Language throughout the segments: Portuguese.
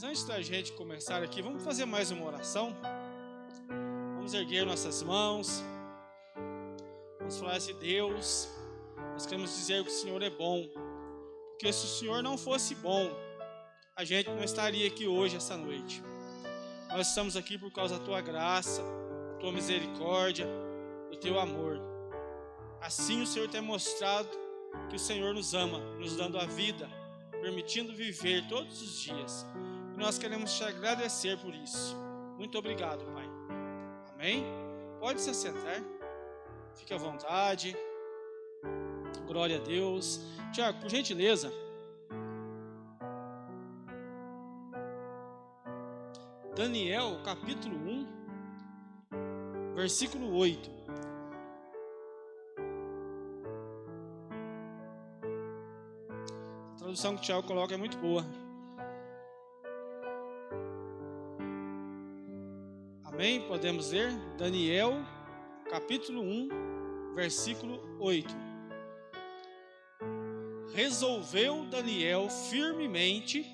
Mas antes da gente começar aqui, vamos fazer mais uma oração. Vamos erguer nossas mãos. Vamos falar assim: Deus, nós queremos dizer que o Senhor é bom. Porque se o Senhor não fosse bom, a gente não estaria aqui hoje, essa noite. Nós estamos aqui por causa da Tua graça, da Tua misericórdia, do Teu amor. Assim o Senhor tem mostrado que o Senhor nos ama, nos dando a vida, permitindo viver todos os dias. E nós queremos te agradecer por isso. Muito obrigado, Pai. Amém? Pode se assentar. Fique à vontade. Glória a Deus. Tiago, por gentileza. Daniel, capítulo 1, versículo 8. A tradução que o Tiago coloca é muito boa. Amém? Podemos ler? Daniel, capítulo 1, versículo 8. Resolveu Daniel firmemente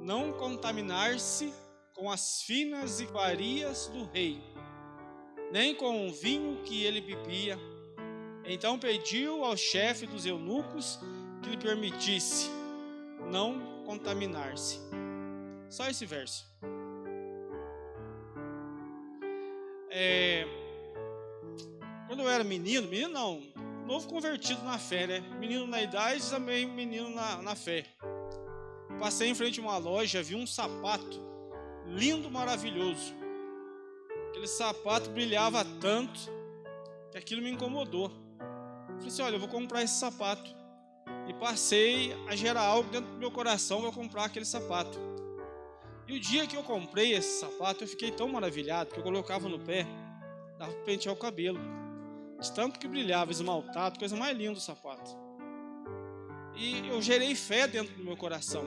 não contaminar-se com as finas iguarias do rei, nem com o vinho que ele bebia. Então pediu ao chefe dos eunucos que lhe permitisse não contaminar-se. Só esse verso. Quando eu era menino não, novo convertido na fé, né? Menino na idade, também menino na fé. Passei em frente a uma loja, vi um sapato lindo, maravilhoso. Aquele sapato brilhava tanto que aquilo me incomodou. Falei assim: olha, eu vou comprar esse sapato. E passei a gerar algo dentro do meu coração para comprar aquele sapato. E o dia que eu comprei esse sapato, eu fiquei tão maravilhado que eu colocava no pé, dava para pentear o cabelo. De tanto que brilhava, esmaltado, coisa mais linda o sapato. E eu gerei fé dentro do meu coração.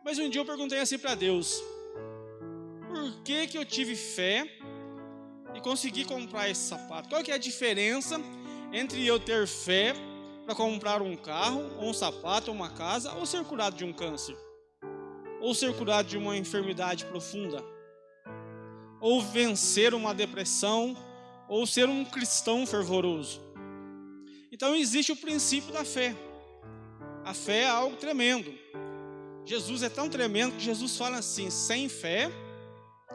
Mas um dia eu perguntei assim para Deus: por que eu tive fé e consegui comprar esse sapato? Qual que é a diferença entre eu ter fé para comprar um carro, ou um sapato, ou uma casa, ou ser curado de um câncer, ou ser curado de uma enfermidade profunda, ou vencer uma depressão, ou ser um cristão fervoroso? Então existe o princípio da fé. A fé é algo tremendo. Jesus é tão tremendo que Jesus fala assim: sem fé,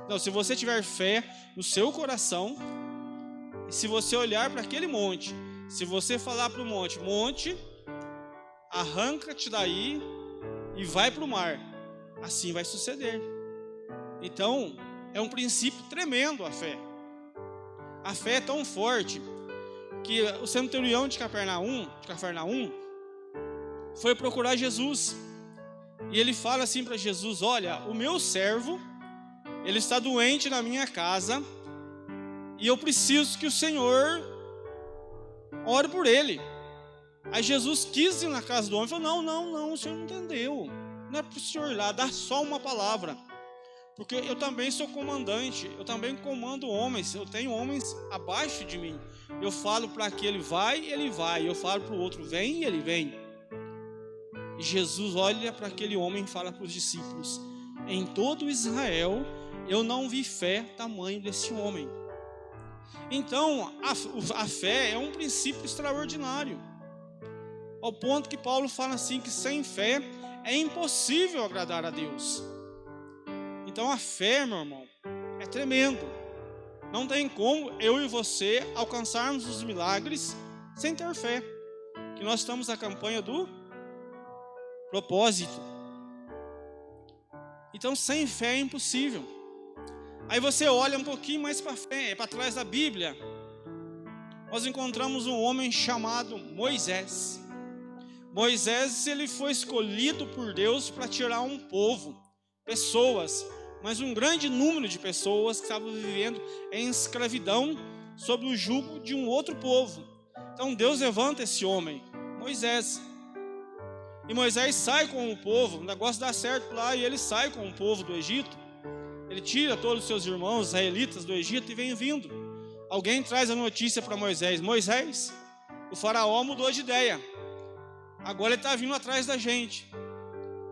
não, se você tiver fé no seu coração, e se você olhar para aquele monte, se você falar para o monte: monte, arranca-te daí e vai para o mar, assim vai suceder. Então é um princípio tremendo a fé. A fé é tão forte que o centurião de Cafarnaum foi procurar Jesus. E ele fala assim para Jesus: olha, o meu servo, ele está doente na minha casa, e eu preciso que o Senhor ore por ele. Aí Jesus quis ir na casa do homem e falou: não, o senhor não entendeu. Não é para o senhor ir lá, dá só uma palavra. Porque eu também sou comandante, eu também comando homens, eu tenho homens abaixo de mim. Eu falo para aquele vai, ele vai. Eu falo para o outro vem, ele vem. E Jesus olha para aquele homem e fala para os discípulos: em todo Israel eu não vi fé tamanho desse homem. Então a fé é um princípio extraordinário, ao ponto que Paulo fala assim, que sem fé é impossível agradar a Deus. Então a fé, meu irmão, é tremendo. Não tem como eu e você alcançarmos os milagres sem ter fé. Que nós estamos na campanha do propósito. Então sem fé é impossível. Aí você olha um pouquinho mais para trás da Bíblia, nós encontramos um homem chamado Moisés. Moisés, ele foi escolhido por Deus para tirar um povo, pessoas, mas um grande número de pessoas que estavam vivendo em escravidão sob o jugo de um outro povo. Então Deus levanta esse homem, Moisés. E Moisés sai com o povo, o negócio dá certo lá, e ele sai com o povo do Egito. Ele tira todos os seus irmãos israelitas do Egito e vem vindo. Alguém traz a notícia para Moisés: Moisés, o faraó mudou de ideia. Agora ele está vindo atrás da gente.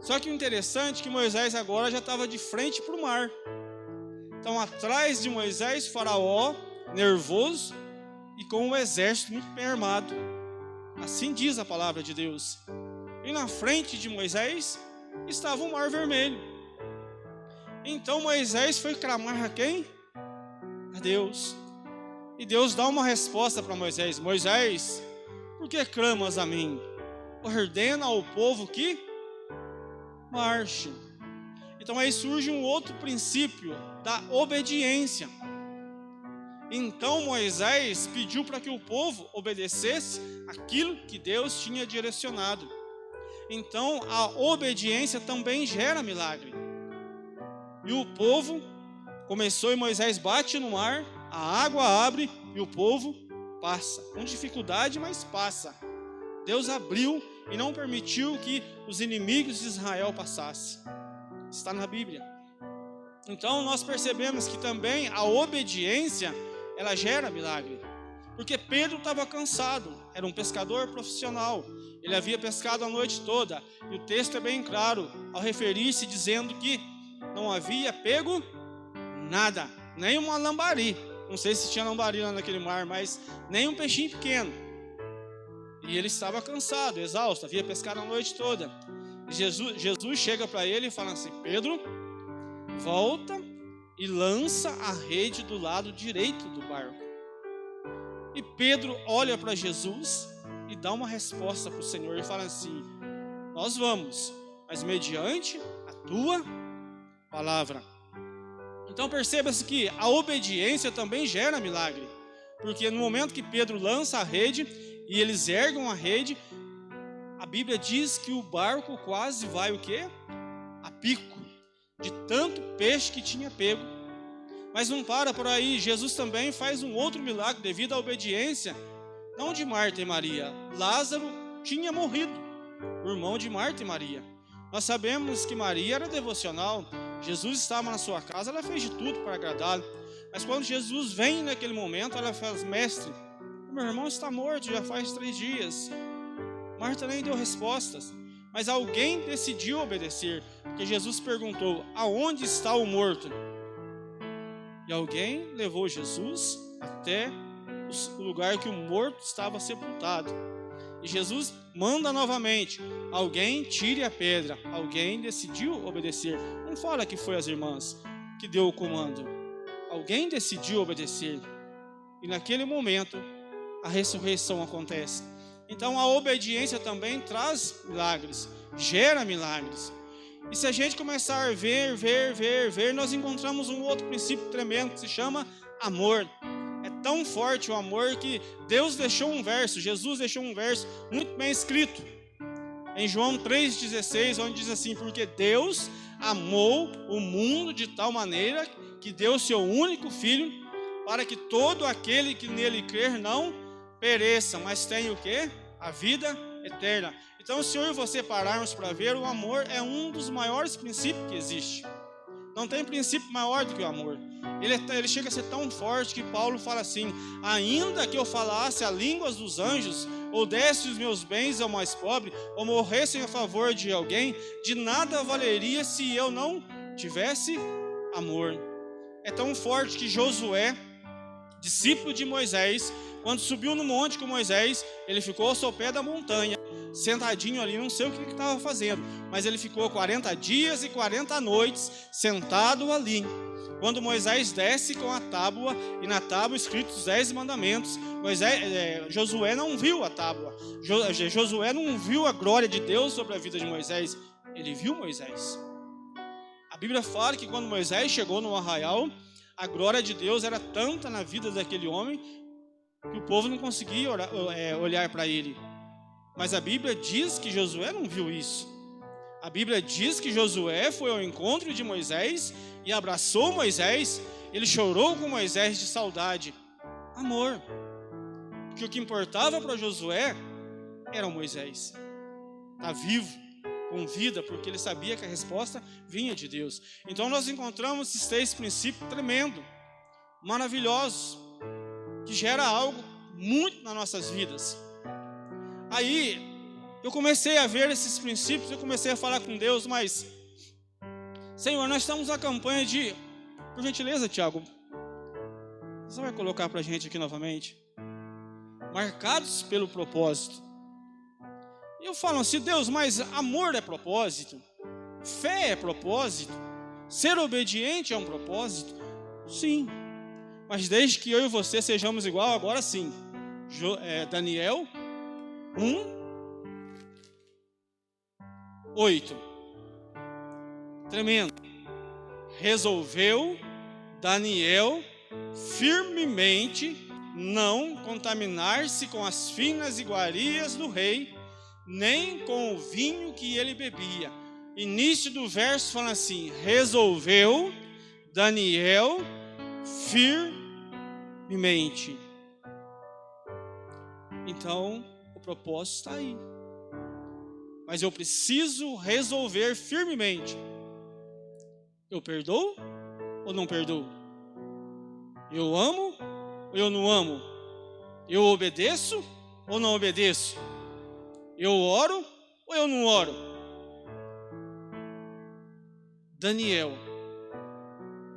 Só que o interessante é que Moisés agora já estava de frente para o mar. Então, atrás de Moisés, Faraó, nervoso e com um exército muito bem armado. Assim diz a palavra de Deus. E na frente de Moisés estava o Mar Vermelho. Então Moisés foi clamar a quem? A Deus. E Deus dá uma resposta para Moisés: Moisés, por que clamas a mim? Ordena ao povo que marche. Então aí surge um outro princípio da obediência. Então Moisés pediu para que o povo obedecesse aquilo que Deus tinha direcionado. Então a obediência também gera milagre. E o povo começou e Moisés bate no mar, a água abre e o povo passa. Com dificuldade, mas passa. Deus abriu e não permitiu que os inimigos de Israel passassem. Está na Bíblia. Então nós percebemos que também a obediência, ela gera milagre. Porque Pedro estava cansado, era um pescador profissional. Ele havia pescado a noite toda. E o texto é bem claro, ao referir-se dizendo que não havia pego nada, nem uma lambari. Não sei se tinha lambari lá naquele mar, mas nem um peixinho pequeno. E ele estava cansado, exausto, havia pescado a noite toda. E Jesus chega para ele e fala assim: Pedro, volta e lança a rede do lado direito do barco. E Pedro olha para Jesus e dá uma resposta para o Senhor e fala assim: nós vamos, mas mediante a tua palavra. Então perceba-se que a obediência também gera milagre. Porque no momento que Pedro lança a rede e eles erguem a rede, a Bíblia diz que o barco quase vai o quê? A pico, de tanto peixe que tinha pego. Mas não para por aí, Jesus também faz um outro milagre devido à obediência, não de Marta e Maria. Lázaro tinha morrido, o irmão de Marta e Maria. Nós sabemos que Maria era devocional, Jesus estava na sua casa, ela fez de tudo para agradá-lo. Mas quando Jesus vem naquele momento, ela fala: mestre, meu irmão está morto já faz 3 dias. Marta nem deu respostas, mas alguém decidiu obedecer, porque Jesus perguntou: aonde está o morto? E alguém levou Jesus até o lugar que o morto estava sepultado. E Jesus manda novamente: alguém tire a pedra. Alguém decidiu obedecer. Não fala que foi as irmãs que deu o comando. Alguém decidiu obedecer. E naquele momento a ressurreição acontece. Então a obediência também traz milagres, gera milagres. E se a gente começar a ver, nós encontramos um outro princípio tremendo que se chama amor. É tão forte o amor que Deus deixou um verso, Jesus deixou um verso muito bem escrito. Em João 3,16, onde diz assim: porque Deus amou o mundo de tal maneira que deu seu único Filho, para que todo aquele que nele crer não pereça, mas tenha o quê? A vida eterna. Então, se eu e você pararmos para ver, o amor é um dos maiores princípios que existe. Não tem princípio maior do que o amor. Ele chega a ser tão forte que Paulo fala assim: ainda que eu falasse a línguas dos anjos, ou desse os meus bens ao mais pobre, ou morresse a favor de alguém, de nada valeria se eu não tivesse amor. É tão forte que Josué, discípulo de Moisés, quando subiu no monte com Moisés, ele ficou ao seu pé da montanha, sentadinho ali, não sei o que ele estava fazendo, mas ele ficou 40 dias e 40 noites sentado ali. Quando Moisés desce com a tábua, e na tábua escritos os 10 mandamentos, Josué não viu a tábua, Josué não viu a glória de Deus sobre a vida de Moisés, ele viu Moisés. A Bíblia fala que quando Moisés chegou no arraial, a glória de Deus era tanta na vida daquele homem, que o povo não conseguia olhar para ele. Mas a Bíblia diz que Josué não viu isso. A Bíblia diz que Josué foi ao encontro de Moisés e abraçou Moisés. Ele chorou com Moisés de saudade. Amor. Porque o que importava para Josué era o Moisés. Está vivo, com vida, porque ele sabia que a resposta vinha de Deus. Então nós encontramos esses 3 princípios tremendos, maravilhosos, que gera algo muito nas nossas vidas. Aí eu comecei a ver esses princípios, eu comecei a falar com Deus, mas, Senhor, nós estamos na campanha de, por gentileza, Tiago, você vai colocar para a gente aqui novamente, marcados pelo propósito. E eu falo assim, Deus, mas amor é propósito, fé é propósito, ser obediente é um propósito? Sim, mas desde que eu e você sejamos igual, agora sim. Daniel 1:8. Tremendo. Resolveu Daniel firmemente não contaminar-se com as finas iguarias do rei, nem com o vinho que ele bebia. Início do verso fala assim: resolveu Daniel firmemente. Então, o propósito está aí. Mas eu preciso resolver firmemente. Eu perdoo ou não perdoo? Eu amo ou eu não amo? Eu obedeço ou não obedeço? Eu oro ou eu não oro? Daniel,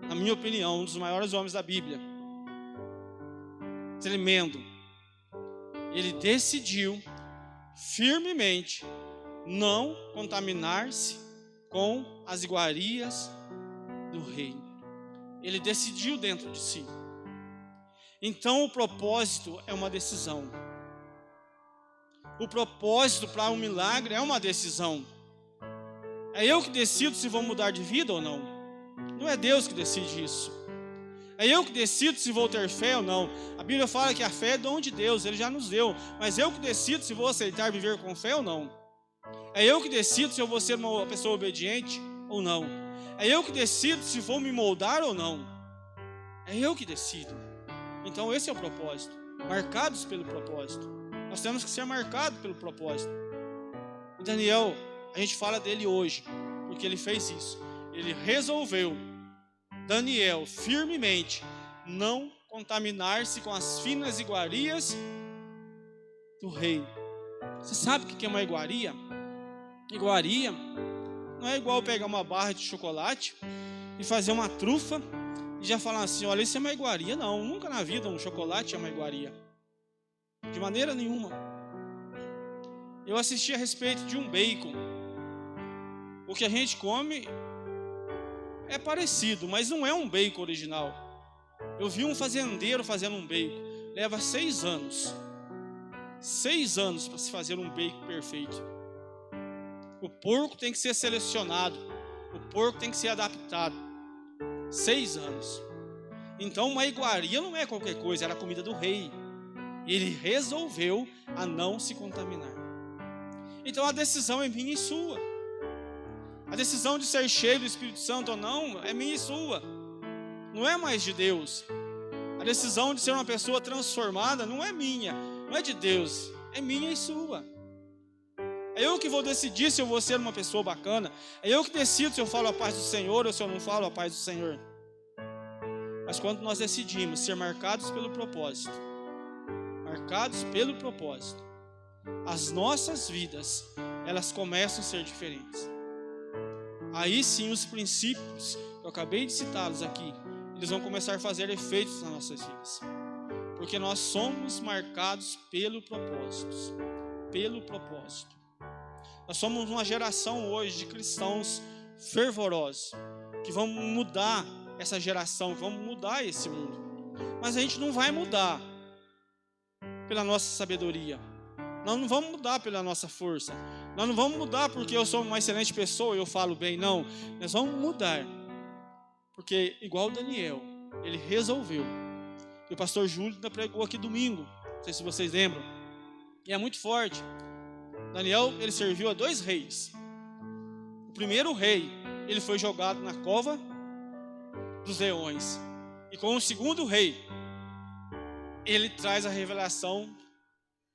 na minha opinião, um dos maiores homens da Bíblia. Tremendo. Ele decidiu firmemente não contaminar-se com as iguarias do rei. Ele decidiu dentro de si. Então o propósito é uma decisão. O propósito para um milagre é uma decisão. É eu que decido se vou mudar de vida ou não. Não é Deus que decide isso. É eu que decido se vou ter fé ou não. A Bíblia fala que a fé é dom de Deus, Ele já nos deu. Mas eu que decido se vou aceitar viver com fé ou não. É eu que decido se eu vou ser uma pessoa obediente ou não. É eu que decido se vou me moldar ou não. É eu que decido. Então esse é o propósito. Marcados pelo propósito. Nós temos que ser marcados pelo propósito. E Daniel, a gente fala dele hoje, porque ele fez isso. Ele resolveu, Daniel, firmemente, não contaminar-se com as finas iguarias do rei. Você sabe o que é uma iguaria? Iguaria não é igual pegar uma barra de chocolate e fazer uma trufa e já falar assim, olha, isso é uma iguaria. Não, nunca na vida um chocolate é uma iguaria. De maneira nenhuma. Eu assisti a respeito de um bacon. O que a gente come é parecido, mas não é um bacon original. Eu vi um fazendeiro fazendo um bacon. Leva 6 anos. 6 anos para se fazer um bacon perfeito. O porco tem que ser selecionado. O porco tem que ser adaptado. 6 anos. Então uma iguaria não é qualquer coisa, era a comida do rei. Ele resolveu a não se contaminar. Então a decisão é minha e sua. A decisão de ser cheio do Espírito Santo ou não é minha e sua. Não é mais de Deus. A decisão de ser uma pessoa transformada não é minha, não é de Deus, é minha e sua. É eu que vou decidir se eu vou ser uma pessoa bacana. É eu que decido se eu falo a paz do Senhor ou se eu não falo a paz do Senhor. Mas quando nós decidimos ser marcados pelo propósito, as nossas vidas, elas começam a ser diferentes. Aí sim os princípios, que eu acabei de citá-los aqui, eles vão começar a fazer efeitos nas nossas vidas. Porque nós somos marcados pelo propósito. Nós somos uma geração hoje de cristãos fervorosos, que vão mudar essa geração, vamos mudar esse mundo. Mas a gente não vai mudar pela nossa sabedoria. Nós não vamos mudar pela nossa força. Nós não vamos mudar porque eu sou uma excelente pessoa e eu falo bem, não. Nós vamos mudar porque, igual Daniel, ele resolveu. E o pastor Júlio ainda pregou aqui domingo, não sei se vocês lembram, e é muito forte. Daniel, ele serviu a 2 reis. O primeiro rei, ele foi jogado na cova dos leões. E com o segundo rei, ele traz a revelação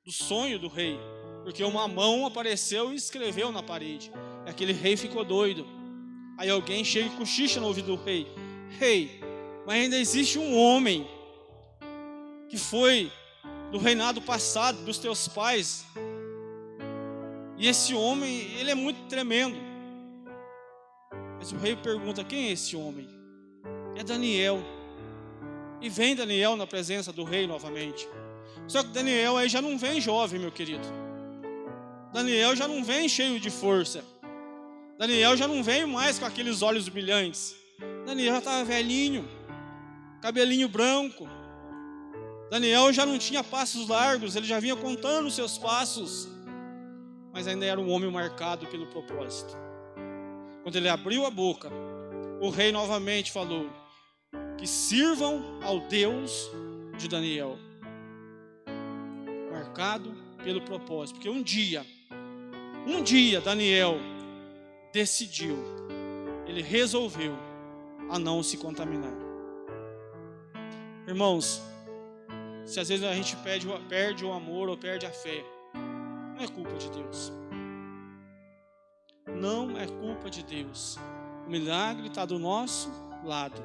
do sonho do rei, porque uma mão apareceu e escreveu na parede. E aquele rei ficou doido. Aí alguém chega e cochicha no ouvido do rei: rei, mas ainda existe um homem que foi do reinado passado dos teus pais, E esse homem, ele é muito tremendo. Mas o rei pergunta: quem é esse homem? É Daniel. E vem Daniel na presença do rei novamente. Só que Daniel aí já não vem jovem, meu querido. Daniel já não vem cheio de força. Daniel já não vem mais com aqueles olhos brilhantes. Daniel já estava velhinho, cabelinho branco. Daniel já não tinha passos largos, ele já vinha contando os seus passos. Mas ainda era um homem marcado pelo propósito. Quando ele abriu a boca, o rei novamente falou: que sirvam ao Deus de Daniel. Marcado pelo propósito. Porque um dia Daniel decidiu, ele resolveu a não se contaminar. Irmãos, se às vezes a gente perde o amor ou perde a fé, não é culpa de Deus. Não é culpa de Deus. O milagre está do nosso lado.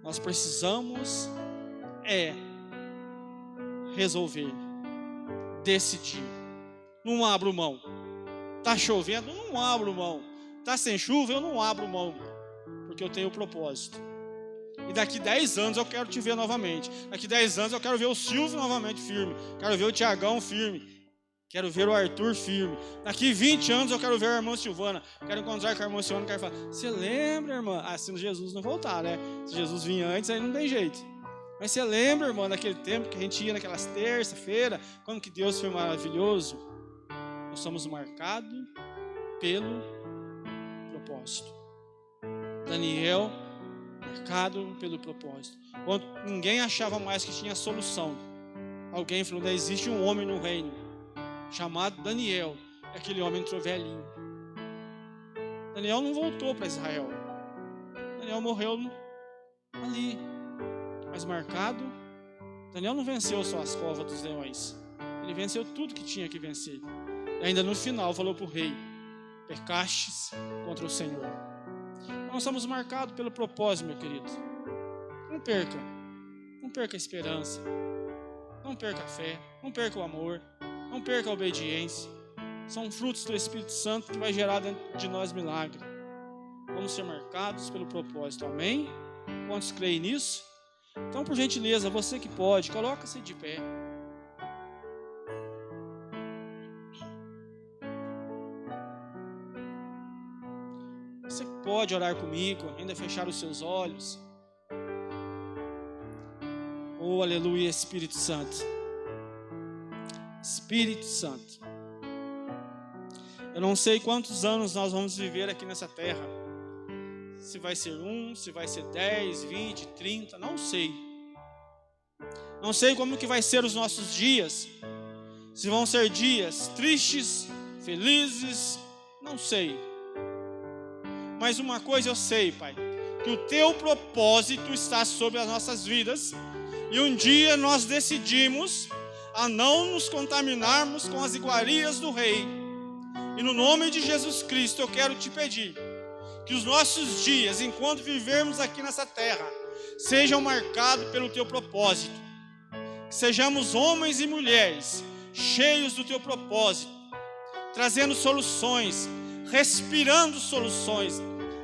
Nós precisamos resolver, decidir. Não abro mão. Está chovendo, eu não abro mão. Está sem chuva, eu não abro mão. Porque eu tenho propósito. E daqui 10 anos eu quero te ver novamente. Daqui 10 anos eu quero ver o Silvio novamente firme. Quero ver o Tiagão firme. Quero ver o Arthur firme. Daqui 20 anos eu quero ver a irmã Silvana. Quero encontrar com a irmã Silvana. Quero falar: você lembra, irmã? Se Jesus não voltar, né? Se Jesus vinha antes, aí não tem jeito. Mas você lembra, irmã, daquele tempo que a gente ia naquelas terça-feira? Como que Deus foi maravilhoso? Nós somos marcados pelo propósito. Daniel, marcado pelo propósito. Quando ninguém achava mais que tinha solução, alguém falou: não existe um homem no reino chamado Daniel. E aquele homem entrou velhinho. Daniel não voltou para Israel. Daniel morreu ali. Mas marcado, Daniel não venceu só as covas dos leões. Ele venceu tudo que tinha que vencer. E ainda no final falou para o rei: pecastes contra o Senhor. Nós somos marcados pelo propósito, meu querido. Não perca a esperança. Não perca a fé. Não perca o amor. Não perca a obediência. São frutos do Espírito Santo que vai gerar dentro de nós milagre. Vamos ser marcados pelo propósito. Amém? Quantos creem nisso? Então, por gentileza, você que pode, coloca-se de pé. Você que pode orar comigo, ainda fechar os seus olhos. Oh, aleluia, Espírito Santo. Espírito Santo. Eu não sei quantos anos nós vamos viver aqui nessa terra. Se vai ser 1, se vai ser 10, 20, 30, não sei. Não sei como que vai ser os nossos dias. Se vão ser dias tristes, felizes, não sei. Mas uma coisa eu sei, Pai, que o Teu propósito está sobre as nossas vidas. E um dia nós decidimos a não nos contaminarmos com as iguarias do Rei. E no nome de Jesus Cristo eu quero te pedir que os nossos dias, enquanto vivermos aqui nessa terra, sejam marcados pelo Teu propósito. Que sejamos homens e mulheres cheios do Teu propósito, trazendo soluções,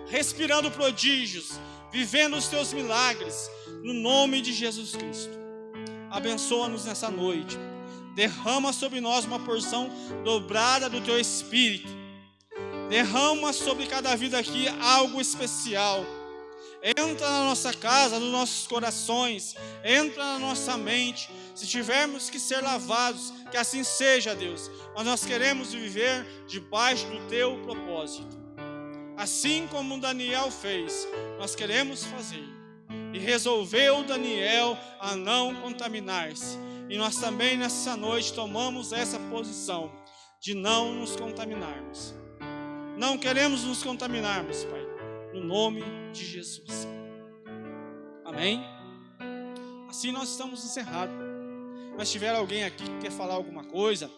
respirando prodígios, vivendo os Teus milagres, no nome de Jesus Cristo. Abençoa-nos nessa noite. Derrama sobre nós uma porção dobrada do Teu Espírito. Derrama sobre cada vida aqui algo especial. Entra na nossa casa, nos nossos corações. Entra na nossa mente. Se tivermos que ser lavados, que assim seja, Deus. Mas nós queremos viver debaixo do Teu propósito. Assim como Daniel fez, nós queremos fazer. E resolveu Daniel a não contaminar-se. E nós também nessa noite tomamos essa posição de não nos contaminarmos. Não queremos nos contaminarmos, Pai, no nome de Jesus. Amém? Assim nós estamos encerrados. Mas se tiver alguém aqui que quer falar alguma coisa,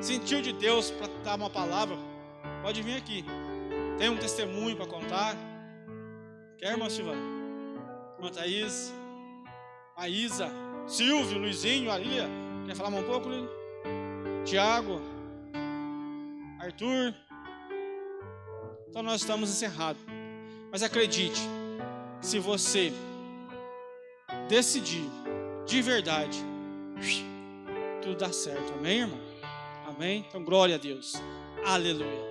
sentiu de Deus para dar uma palavra, pode vir aqui. Tem um testemunho para contar? Quer, irmã Silvana? Irmã Thaís? Maísa? Silvio, Luizinho, Alia? Quer falar um pouco, Lili? Tiago? Arthur. Então nós estamos encerrados. Mas acredite, se você decidir de verdade, tudo dá certo. Amém, irmão? Amém? Então glória a Deus. Aleluia.